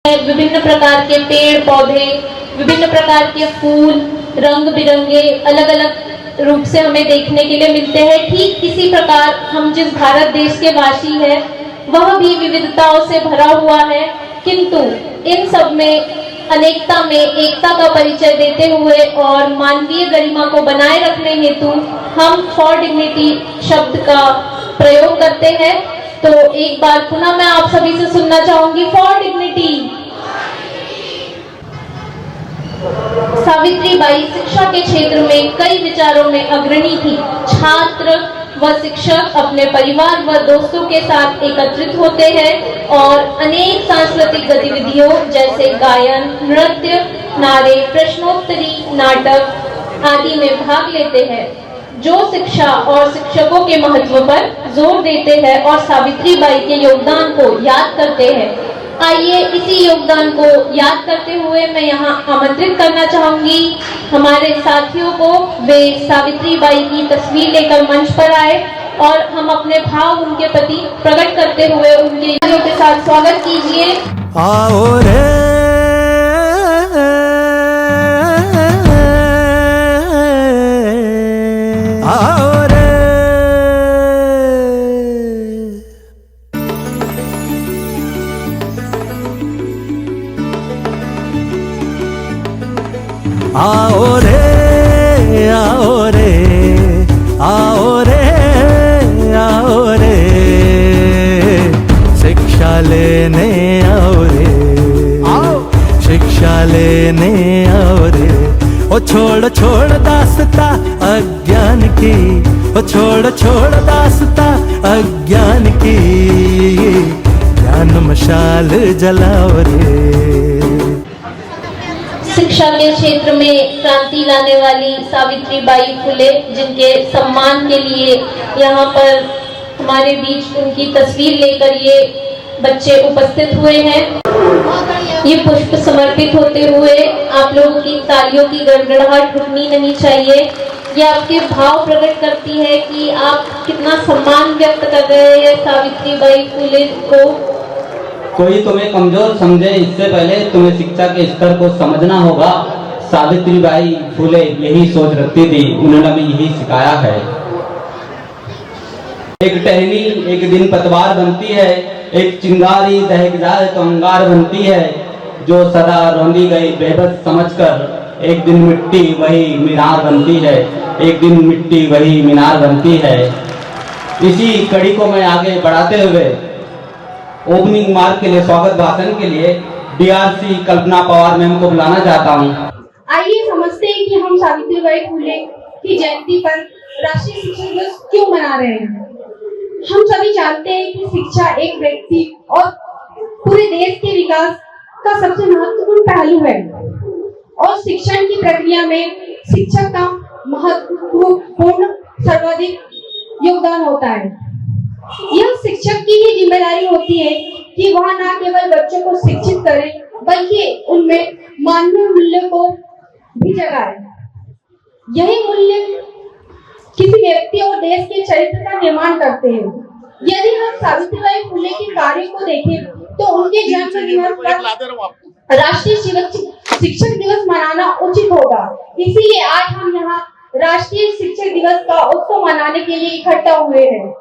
विभिन्न प्रकार के पेड़ पौधे, विभिन्न प्रकार के फूल रंग बिरंगे अलग अलग रूप से हमें देखने के लिए मिलते हैं। ठीक इसी प्रकार हम जिस भारत देश के वासी हैं वह भी विविधताओं से भरा हुआ है, किंतु इन सब में अनेकता में एकता का परिचय देते हुए और मानवीय गरिमा को बनाए रखने हेतु हम फॉर डिग्निटी शब्द का प्रयोग करते हैं। तो एक बार पुनः मैं आप सभी से सुनना चाहूंगी, फॉर डिग्निटी। सावित्रीबाई शिक्षा के क्षेत्र में कई विचारों में अग्रणी थी। छात्र व शिक्षक अपने परिवार व दोस्तों के साथ एकत्रित होते हैं और अनेक सांस्कृतिक गतिविधियों जैसे गायन, नृत्य, नारे, प्रश्नोत्तरी, नाटक आदि में भाग लेते हैं, जो शिक्षा और शिक्षकों के महत्व पर जोर देते हैं और सावित्रीबाई के योगदान को याद करते हैं। आइए इसी योगदान को याद करते हुए मैं यहाँ आमंत्रित करना चाहूंगी हमारे साथियों को, वे सावित्रीबाई की तस्वीर लेकर मंच पर आए और हम अपने भाव उनके प्रति प्रकट करते हुए उनके यादों के साथ स्वागत कीजिए। आओ रे आओ रे आओ रे आओ रे आओ रे आओ रे शिक्षा लेने आओ रे आओ शिक्षा लेने आओ रे। ओ छोड़ छोड़ दासता अज्ञान की, ओ छोड़ छोड़ दासता अज्ञान की, ज्ञान मशाल जलाओ रे। शिक्षा के क्षेत्र में क्रांति लाने वाली सावित्रीबाई फुले, जिनके सम्मान के लिए यहाँ पर हमारे बीच उनकी तस्वीर लेकर ये बच्चे उपस्थित हुए हैं। ये पुष्प समर्पित होते हुए आप लोगों की तालियों की गड़गड़ाहट रुकनी नहीं चाहिए। ये आपके भाव प्रकट करती है कि आप कितना सम्मान व्यक्त कर रहे हैं सावित्रीबाई फुले को। कोई तुम्हें कमजोर समझे इससे पहले तुम्हें शिक्षा के स्तर को समझना होगा। सावित्रीबाई फुले यही सोच रखती थी, उन्होंने भी यही सिखाया है। एक टहनी एक दिन पतवार बनती है, एक चिंगारी दहक जाए तो अंगार बनती है, जो सदा रौंदी गई बेबस समझकर एक दिन मिट्टी वही मीनार बनती है, एक दिन मिट्टी वही मीनार बनती है। इसी कड़ी को मैं आगे बढ़ाते हुए ओपनिंग मार्क के लिए स्वागत भाषण के लिए डीआरसी कल्पना पवार मैम को बुलाना चाहता हूँ। आइए समझते हैं कि हम सावित्रीबाई फुले की जयंती पर राष्ट्रीय शिक्षक दिवस क्यों मना रहे हैं। हम सभी जानते हैं कि शिक्षा एक व्यक्ति और पूरे देश के विकास का सबसे महत्वपूर्ण पहलू है और शिक्षण की प्रक्रिया में शिक्षक का महत्वपूर्ण सर्वाधिक योगदान होता है। यह शिक्षक की ही जिम्मेदारी होती है कि वह न केवल बच्चों को शिक्षित करे बल्कि उनमें मानवीय मूल्य को भी जगाए। यही मूल्य किसी व्यक्ति और देश के चरित्र का निर्माण करते हैं। यदि हम सावित्रीबाई फुले के कार्य को देखें तो उनके जन्म दिवस पर राष्ट्रीय शिक्षक दिवस मनाना उचित होगा। इसीलिए आज हम यहाँ राष्ट्रीय शिक्षक दिवस का उत्सव मनाने के लिए इकट्ठा हुए हैं।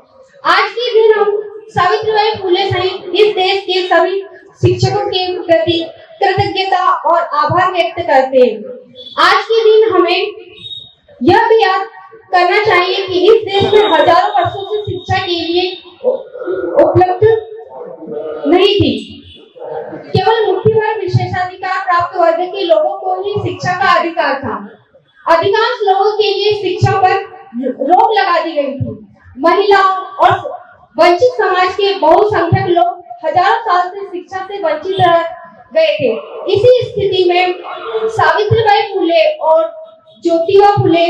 आज के दिन हम सावित्रीबाई फुले सहित इस देश के सभी शिक्षकों के प्रति कृतज्ञता और आभार व्यक्त करते हैं। आज के दिन हमें यह भी याद करना चाहिए कि इस देश में हजारों वर्षों से शिक्षा के लिए उपलब्ध नहीं थी। केवल मुट्ठी भर विशेषाधिकार प्राप्त वर्ग के लोगों को ही शिक्षा का अधिकार था। अधिकांश लोगों के लिए शिक्षा पर रोक लगा दी गई थी। महिला और वंचित समाज के बहुसंख्यक लोग हजारों साल से शिक्षा से वंचित रह गए थे। इसी स्थिति में सावित्रीबाई फुले और ज्योतिबा फुले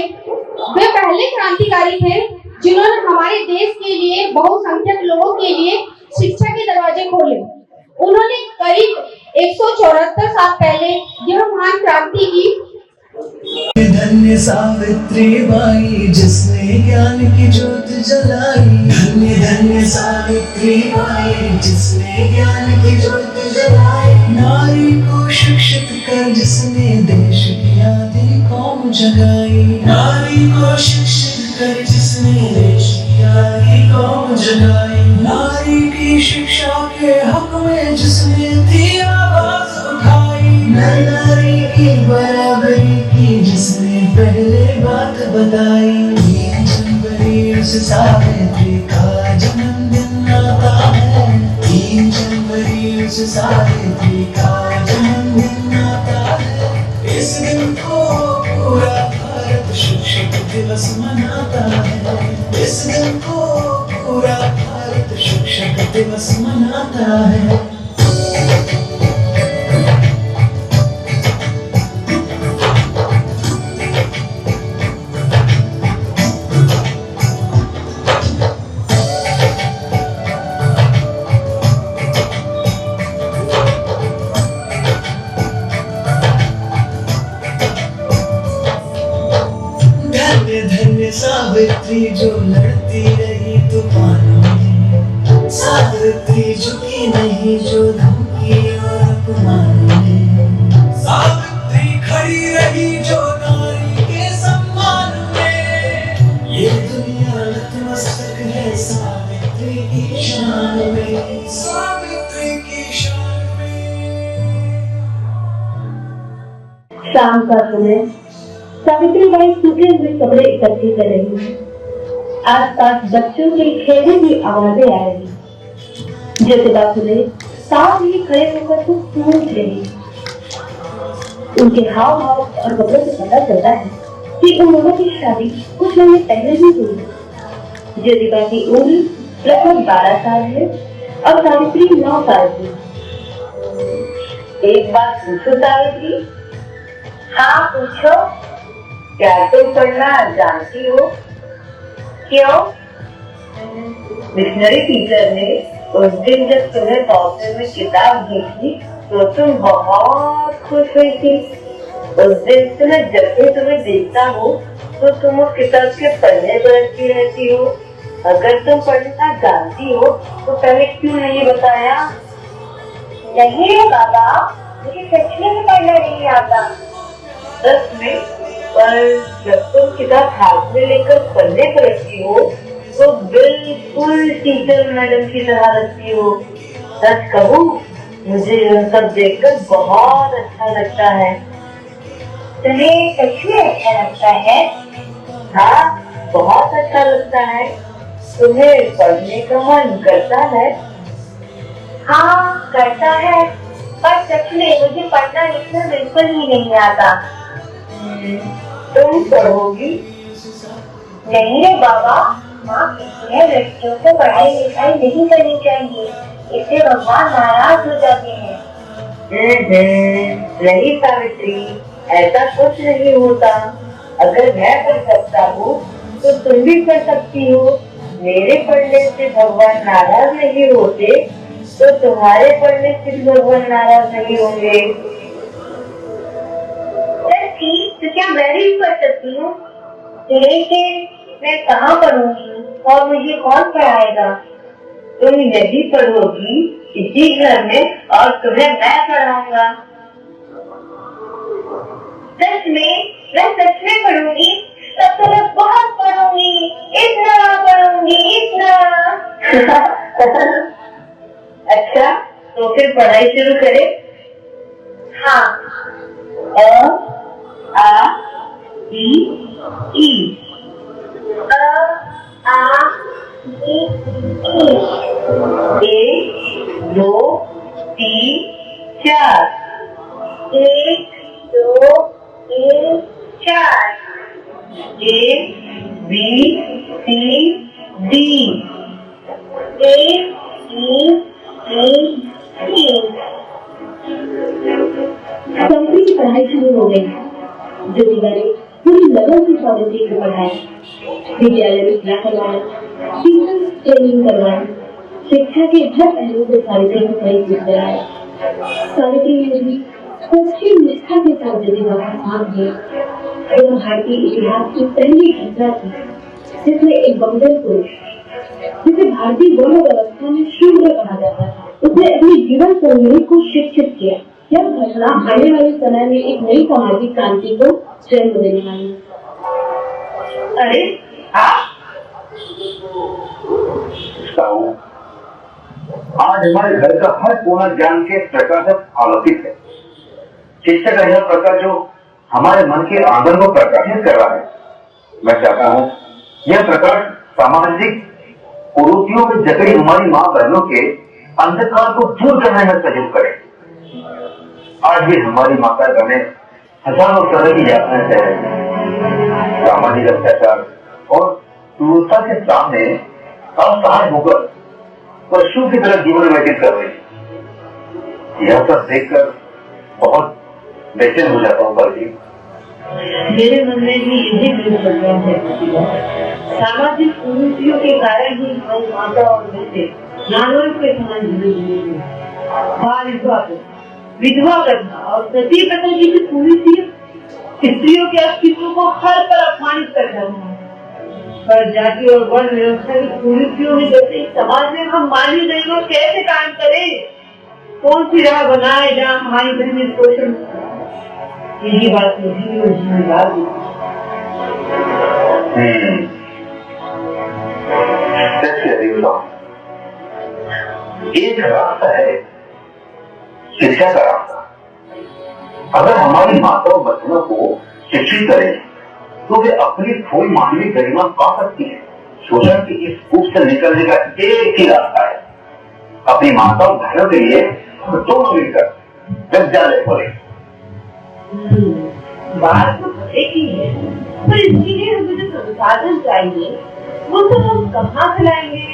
वे पहले क्रांतिकारी थे जिन्होंने हमारे देश के लिए बहुसंख्यक लोगों के लिए शिक्षा के दरवाजे खोले। उन्होंने करीब 174 साल पहले यह महान क्रांति की। धन्य सावित्रीबाई जिसने ज्ञान की ज्योत जलाई, धन्य धन्य सावित्रीबाई जिसने ज्ञान की ज्योत जलाई। शिक्षित कर जिसने देश की आधी कौम जगाई। नारी को शिक्षित कर जिसने देश की आधी कौम जगाई। नारी की शिक्षा के हक में जिसने दी आवाज उठाई। नारी की बराबरी की जिसने पहले बात बताई। 3 जनवरी उस सावित्री का जन्मदिन आता है। 3 जनवरी उस सावित्री का जन्मदिन आता है। इस दिन को पूरा भारत शिक्षक दिवस मनाता है। इस दिन को पूरा भारत शिक्षक दिवस मनाता है। धन्य धन्य सावित्री जो लड़ती रही तूफानों में। सावित्री झुकी नहीं जो धमकी और अपमानों में। सावित्री खड़ी रही जो नारी के सम्मान में। ये दुनिया नतमस्तक है सावित्री की शान में। सावित्री की शान में। शाम का समय सावित्री बाई सूखे हुए कपड़े इकट्ठे कर रही है। आसपास बच्चों के खेलने की आवाजें आ रही। ज्योतिबा फुले साथ ही खड़े होकर कुछ सोच रही। उनके हाव भाव और कपड़ों से पता चलता है कि उन लोगों की शादी कुछ महीने पहले ही हुई। ज्योतिबा की उम्र लगभग 12 साल है और सावित्री 9 साल की। एक बात पूछो सावित्री। हाँ पूछो। क्या तुम पढ़ना जानती हो? क्यों? मिशनरी टीचर ने उस दिन जब तुम्हें बॉक्स में किताब दी थी तो तुम बहुत खुश हुई थी। उस दिन से मैं जब भी तुम्हें देखता हूँ तो तुम उस किताब के पन्ने पलटती रहती हो। अगर तुम पढ़ना जानती हो तो पहले क्यों नहीं बताया? नहीं बाबा, मुझे सच में पढ़ना नहीं आता। सच में? पर जब तुम किताब हाथ में लेकर पढ़ने पलटती हो तो बिल्कुल टीचर मैडम की तरह लगती हो। सच कहूँ मुझे यह सब देखकर बहुत अच्छा लगता है। तुम्हें सच में अच्छा लगता है? हाँ बहुत अच्छा लगता है। तुम्हें पढ़ने का मन करता है? हाँ करता है, पर सच में मुझे पढ़ना लिखना बिल्कुल ही नहीं आता। तुम पढ़ोगी? नहीं रे बाबा, माँ कहती है लड़कियों को पढ़ाई लिखाई नहीं करनी चाहिए, इससे भगवान नाराज हो जाते हैं। नहीं सावित्री, ऐसा कुछ नहीं होता। अगर मैं पढ़ सकता हूँ तो तुम भी पढ़ सकती हो। मेरे पढ़ने से भगवान नाराज नहीं होते तो तुम्हारे पढ़ने से भगवान नाराज नहीं होंगे। तो क्या मैं भी पढ़ सकती हूँ? लेकिन मैं कहाँ पढ़ूंगी और मुझे कौन पढ़ाएगा? तुम यदि पढ़ोगी इसी घर में और तुम्हें मैं पढ़ाऊंगा। सच में? मैं सच में पढ़ूंगी? तब तो मैं बहुत पढ़ूंगी, इतना पढ़ूंगी, इतना। अच्छा तो फिर पढ़ाई शुरू करें? हाँ। आ ई ई अ आ ई ई 1 2 3 4 1 2 3 4 A B C D A E E की पढ़ाई शुरू हो गई। ज्योतिबा ने पूरी लगन से सावित्री को पढ़ाया। विद्यालय में क्या करवाया, टीचर ट्रेनिंग करवाया, शिक्षा के हर पहलू से सावित्री को परिचित कराया। सावित्री ने भी सच्ची निष्ठा के साथ ज्योतिबा का साथ दिया। यह भारतीय इतिहास की पहली घटना थी जिसमें एक बंगाल पुरुष, जिसे भारतीय वर्ण व्यवस्था में शूद्र कहा जाता था, उसने अपनी जीवन संगिनी को शिक्षित किया। यह घटना आने वाले समय में एक नई सामाजिक क्रांति को जन्म देने वाली है। अरे आप आज हमारे घर का हर कोना ज्ञान के प्रकाश से आलोकित है। शिक्षा का यह प्रकाश जो हमारे मन के आंगन को प्रकाशित कर रहा है, मैं चाहता हूँ यह प्रकाश सामाजिक कुरीतियों में जकड़ी हमारी माँ बहनों के अंधकार को दूर करने में सहयोग करे। आज भी हमारी माता बहनें हजारों तरह की यातनाएं सह रही हैं। सामाजिक अत्याचार और क्रूरता के सामने असहाय होकर पशु की तरह जीवन व्यतीत कर रही है। यह सब देखकर बहुत बेचैन हो जाता हूँ पर मेरे मन में भी यही दिल चल रहा है। सामाजिक कुरीतियों के कारण ही हमारी माता और बेटे जानवरों के समान जीवन जी रहे हैं। बाल विधवा करना और सती प्रथा की कुरीतियां स्त्रियों के अस्तित्व को हर पर अपमानित कर रहा है। पर जाति और वर्ण व्यवस्था की कुरीतियों में जैसे समाज में हम मानवीय दैव कैसे काम करें, कौन सी राह बनाए जहाँ हमारी बहनें शोषण, यही बात मुझे जिम्मेदार एक रास्ता है शिक्षा का रास्ता। अगर हमारी माता और बच्चों को शिक्षित करें तो वे अपनी थोड़ी मानवीय गरिमा पा सकती है। शोषण की इस कूप से निकलने का एक ही रास्ता है, अपनी माता और बहनों के लिए दोनों मिलकर विद्यालय खोले। बात तो एक ही है, पर इसके लिए हमें जो संसाधन चाहिए वो तो हम कहाँ से लाएंगे?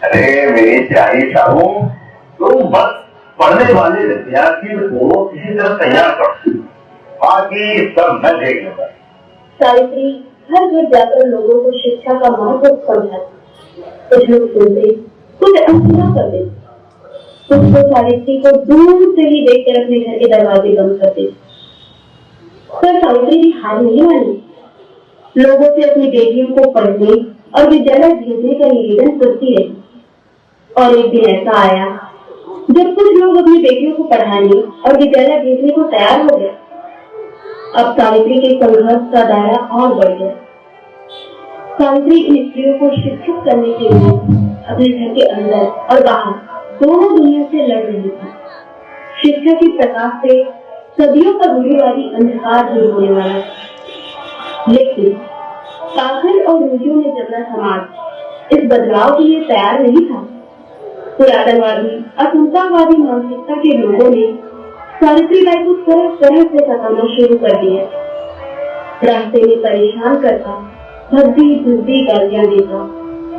अरे मेरी प्यारी साहू, तुम बस पढ़ने वाले विद्यार्थी को किसी तरह तैयार कर, बाकी सब मैं देख लूंगा। सावित्री हर घर जाकर लोगों को शिक्षा का महत्व समझाती। कुछ लोग सुनते, कुछ अनसुना कर देते, कुछ तो सावित्री को दूर से ही देखकर अपने घर के दरवाजे बंद कर देते। पर सावित्री भी हार नहीं मानी, लोगों से अपनी बेटियों को पढ़ने और विद्यालय भेजने का निवेदन करती रही। और एक दिन ऐसा आया जब कुछ लोग अपनी बेटियों को पढ़ाने और विद्यालय भेजने को तैयार हो गए। अब सावित्री के संघर्ष का दायरा और बढ़ गया। सावित्री इन स्त्रियों को शिक्षित करने के लिए अपने घर के अंदर और बाहर दोनों दुनिया से लड़ रही थी। शिक्षा के प्रकाश से सदियों का रूढ़िवादी अंधकार दूर होने वाला, लेकिन पाखंड और रूढ़ियों में जबना समाज इस बदलाव के लिए तैयार नहीं था। पुरातनवादी असमतावादी मानसिकता के लोगों ने सावित्रीबाई को तरह तरह से सताना शुरू कर दिया। रास्ते में परेशान करता, भद्दी भद्दी गालियां देता,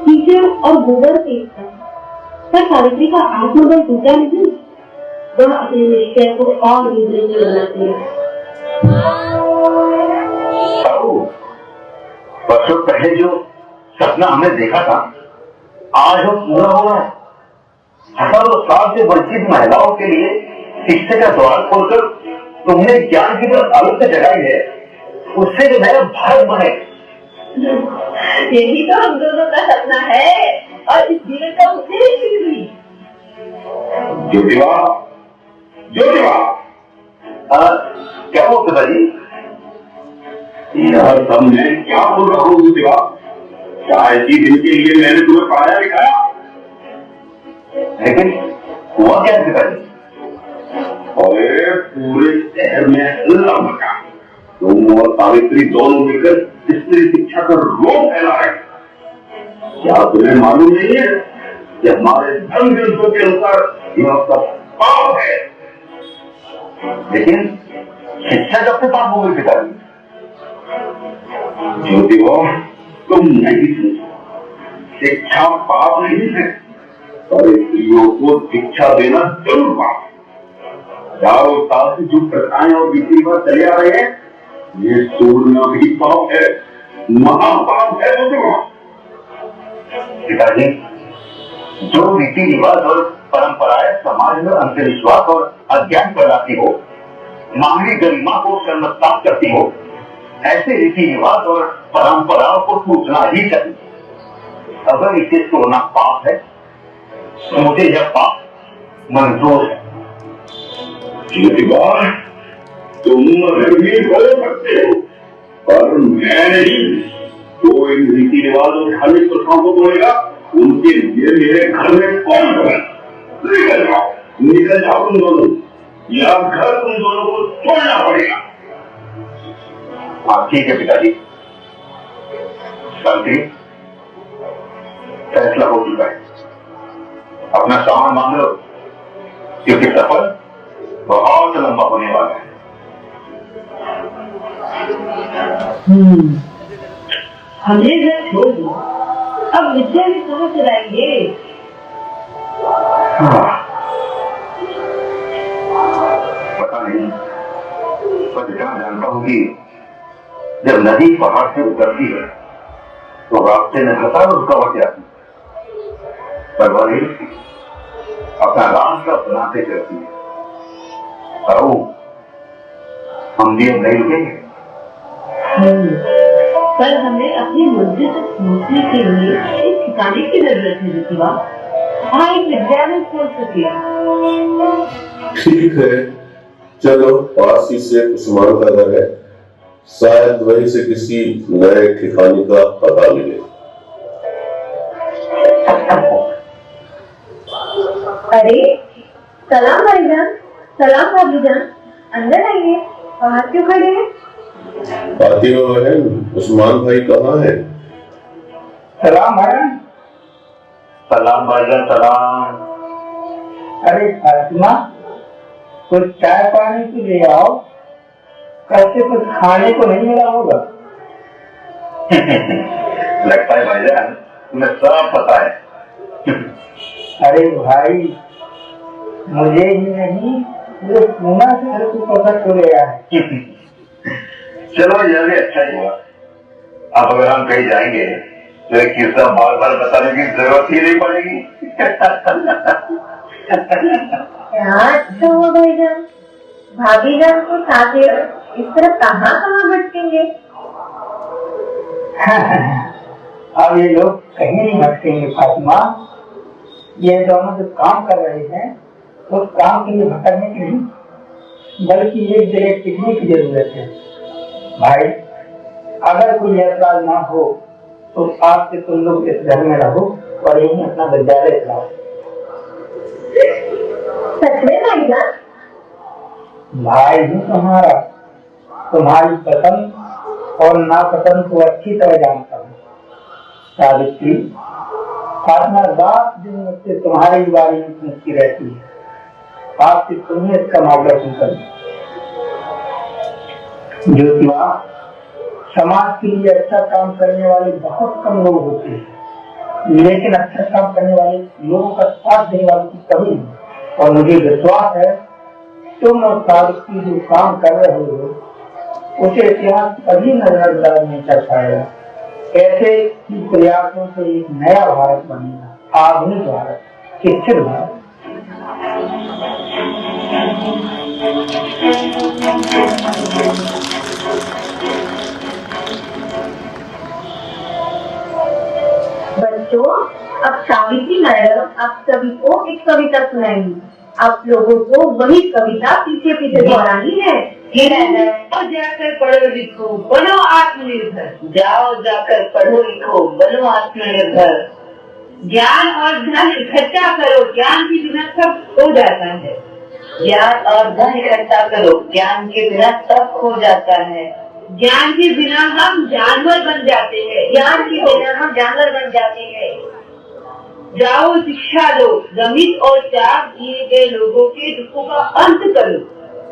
कीचड़ और गोबर फेंकता, पर सावित्री का आत्मबल टूटा नहीं। वह अपने निश्चय को और भी दृढ़ बनाती है। वर्षों पहले जो सपना हमने देखा था आज वो पूरा हो रहा है। हजारों साल से वंचित महिलाओं के लिए शिक्षा का द्वार खोलकर तुमने ज्ञान की जो आलोक जगाई है, उससे जो नया भारत बने। यही तो हम दोनों का सपना है और इस जीवन का उद्देश्य भी। ज्योतिबा, ज्योतिबा, क्या हो पिताजी? यार सब मैं क्या बोल रहा हूँ ज्योतिबा? चाहे इसी दिन के लिए मैंने तुम्हें पढ़ाया लिखाया, लेकिन हुआ क्या पिताजी? अरे पूरे शहर में हल्ला मचा। तुम और सावित्री दोनों मिलकर स्त्री शिक्षा का रोग फैला रहे। क्या तुम्हें मालूम नहीं है कि हमारे धर्म ग्रंथों के अनुसार यह सब पाप है? लेकिन शिक्षा कब से पाप हो गई पिताजी? ज्योतिबा, तुम नहीं समझो, शिक्षा पाप नहीं है, पर स्त्रियों को शिक्षा देना जरूर पाप है। हजारों साल से जो प्रथाएं और रीति रिवाज चले आ रहे हैं, ये तोड़ना भी पाप है, महापाप है। पिताजी, जो रीति रिवाज और परंपराएं समाज में अंधविश्वास और अज्ञान फैलाती हो, मानवीय गरिमा को शर्मसार करती हो, ऐसे रीति रिवाज और परंपराओं को टूटना ही चाहिए। अगर इसे तोड़ना पाप है तो मुझे यह पाप मंजूर है। ज्योतिबा, तुम भयभीत हो सकते हो, पर मैं नहीं। तो इन रीति रिवाजों धार्मिक प्रथाओं को तोड़ेगा, उनके लिए मेरे घर में कौन होगा? निकल जाओ तुम दोनों, या घर तुम दोनों को छोड़ना पड़ेगा। हाँ ठीक है पिताजी। शांति, फैसला हो चुका है। अपना सामान मान लो, क्योंकि सफर बहुत लंबा होने वाला है। हमें घर छोड़ दो, अब विद्या भी कहाँ चलाएंगे? पता नहीं, पर इतना जानता हूँ कि जब नदी पहाड़ से उतरती है तो रास्ते में हजारों रुकावटें आती है, पर वही अपना रास्ता बनाते चलती है। हम भी अब नहीं रुकेंगे। पर हमें अपनी मंजिल तक पहुँचने के लिए एक ठिकाने की जरूरत है ज्योतिबा। हाँ, एक विद्यालय खोल सके। ठीक है, चलो पास ही से उस्मान का घर है, शायद वहीं से किसी नए ठिकाने का पता मिले। अरे सलाम भाईजान, सलाम भाभीजान, अंदर आइए। बाहर क्यों खड़े हैं? फातिमा बहन, उस्मान भाई कहाँ है? सलाम बहन। सलाम भाईजान, सलाम। अरे फातिमा, कुछ चाय पानी की ले आओ, कैसे कुछ खाने को नहीं मिला होगा। लगता है भाईजान तुम्हें सब पता है। अरे भाई, मुझे ही नहीं, पूरे पूना शहर को पता चल गया है। चलो यह भी अच्छा ही हुआ। अब अगर हम कहीं जाएंगे तो एक किस्सा बार बार बताने की जरूरत ही नहीं पड़ेगी। अच्छा हुआ भाईजान, भाभीजान को साथ इस तरह कहाँ कहाँ भटकेंगे? अब ये लोग कहीं नहीं भटकेंगे फातिमा। ये दोनों जो काम कर रहे हैं उस काम के लिए भटकने की नहीं, बल्कि एक जगह टिकने की जरूरत है। भाई, अगर कोई ऐतराज ना हो तो आज से तुम लोग इस घर में रहो और यहीं अपना विद्यालय चलाओ। सच में भाईजान? भाई हूँ तुम्हारी पसंद और नापसंद को अच्छी तरह जानता हूँ। सावित्री, फातिमा रात दिन मुझसे तुम्हारे बारे में पूछती रहती है, आपसे तुम्हें इसका मार्गदर्शन करूँ। ज्योतिबा, समाज के लिए अच्छा काम करने वाले बहुत कम लोग होते हैं, लेकिन अच्छा काम करने वाले लोगों का साथ देने वालों की कमी है। और मुझे विश्वास है तुम और सावित्री जो काम कर रहे हो उसे इतिहास कभी नजरअंदाज नहीं कर पाएगा। ऐसे ही प्रयासों से एक नया भारत बनेगा, आधुनिक भारत, शिक्षित भारत। बच्चों, अब सावित्री मैडम आप सभी को एक कविता सुनाएंगी। आप लोगों को वही कविता पीछे पीछे दोहरानी है। जाओ जाकर पढ़ो लिखो, बनो आत्मनिर्भर। जाओ जाकर पढ़ो लिखो, बनो आत्मनिर्भर। ज्ञान और धन इकट्ठा करो, ज्ञान के बिना सब खो जाता है। ज्ञान और धन इकट्ठा करो, ज्ञान के बिना सब खो जाता है। ज्ञान के बिना हम जानवर बन जाते हैं, ज्ञान के बिना हम जानवर बन जाते हैं। जाओ शिक्षा लो, दमित और त्याग दिए गए लोगों के दुखों का अंत करो।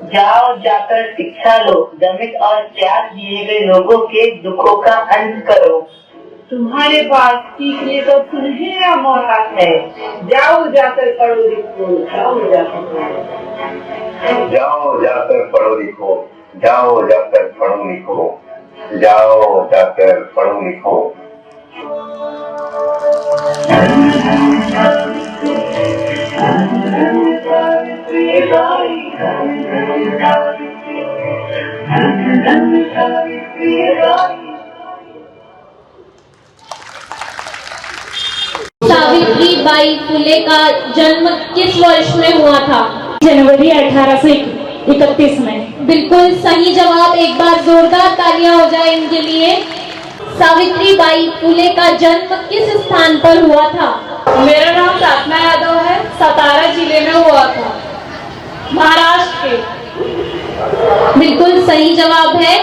जाओ जाकर शिक्षा लो, दमित और त्याग दिए गए लोगों के दुखों का अंत करो। तुम्हारे पास सीखने का सुनहरा मौका है। जाओ जाकर पढ़ो लिखो, जाओ जाकर पढ़ो। जाओ जाकर पढ़ो लिखो, जाओ जाकर पढ़ो लिखो, जाओ जाकर पढ़ो लिखो। सावित्री बाई फुले का जन्म किस वर्ष में हुआ था? जनवरी 1801। 31 में। बिल्कुल सही जवाब, एक बार जोरदार तालियां हो जाए इनके लिए। सावित्रीबाई फुले का जन्म किस स्थान पर हुआ था? मेरा नाम साधना यादव है, सतारा जिले में हुआ था, महाराष्ट्र के। बिल्कुल सही जवाब है।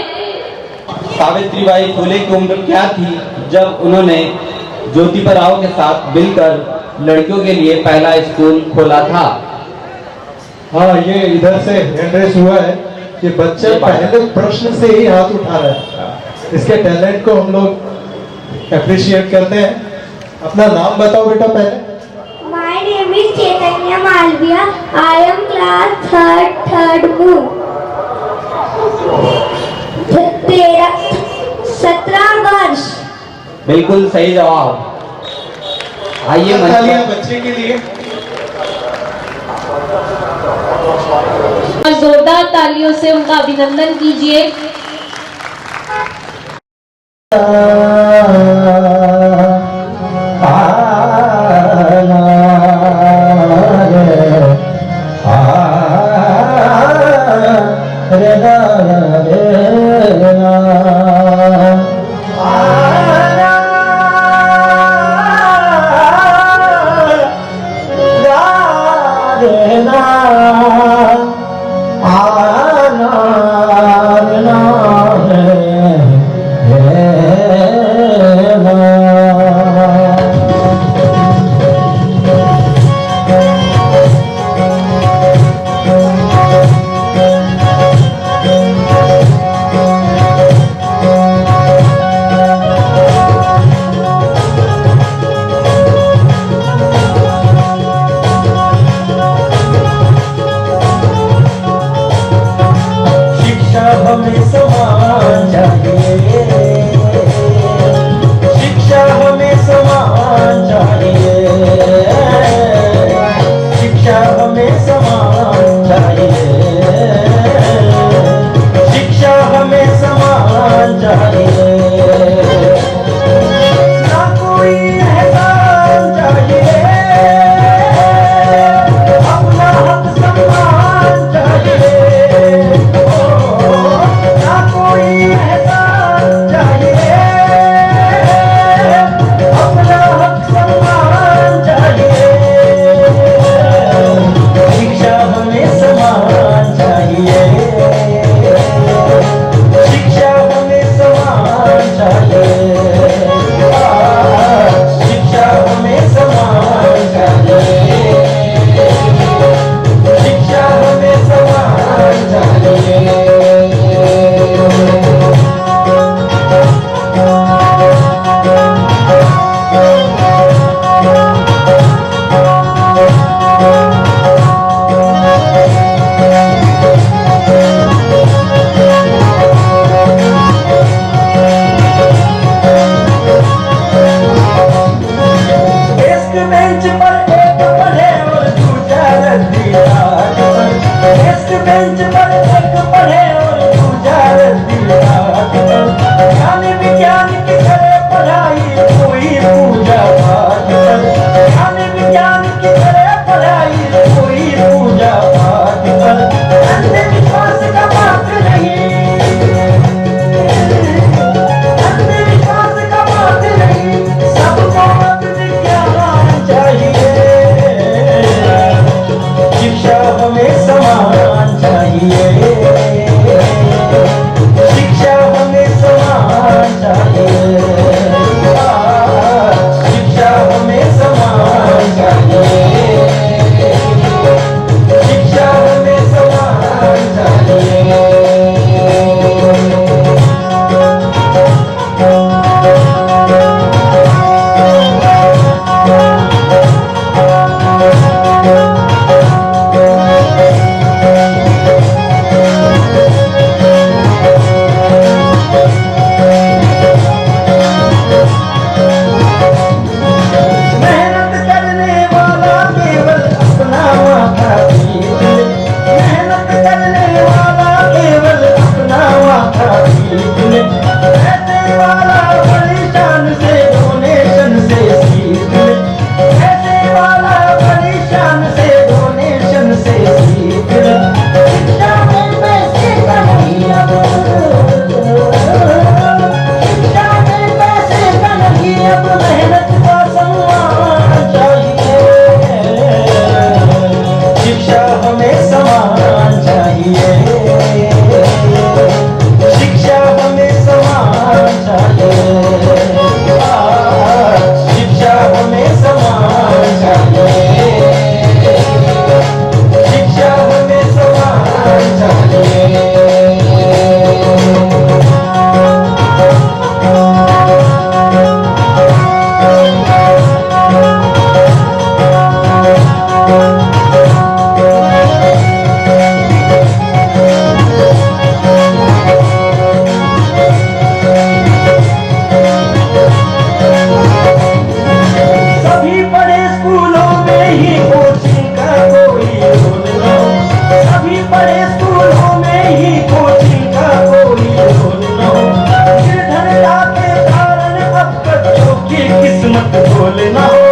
सावित्रीबाई फुले की उम्र क्या थी जब उन्होंने ज्योतिबा राव के साथ मिलकर लड़कियों के लिए पहला स्कूल खोला था? हाँ, ये इधर से एड्रेस हुआ है कि बच्चे पहले प्रश्न से ही हाथ उठा रहे हैं। इसके टैलेंट को हम लोग अप्रिशिएट करते हैं। अपना नाम बताओ बेटा पहले। My name is Chaitanya Malviya. I am class third moon. 17 वर्ष। बिल्कुल सही जवाब। आइए मंच तालियां पर। बच्चे के लिए। और जोरदार तालियों से उनका अभिनंदन कीजिए। शिक्षा हमें समान चाहिए। सभी बड़े स्कूलों में ही कोचिंग का कोई रोल न हो, सभी बड़े स्कूलों में ही कोचिंग का कोई रोल न हो। निर्धनता के कारण अब बच्चों की किस्मत खोल न हो,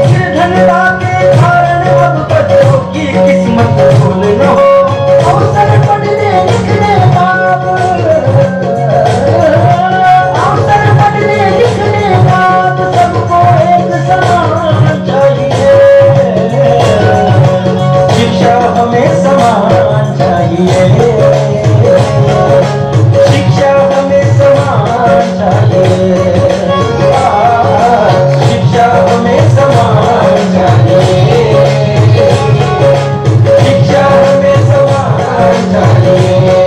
निर्धनता के कारण अब बच्चों की किस्मत खोल न हो। अवसर पढ़ने लिखने का, अवसर पढ़ने लिखने का सबको एक समान चाहिए। शिक्षा हमें समान चाहिए, शिक्षा हमें समान चाहिए, शिक्षा हमें समान चाहिए, शिक्षा हमें समान चाहिए।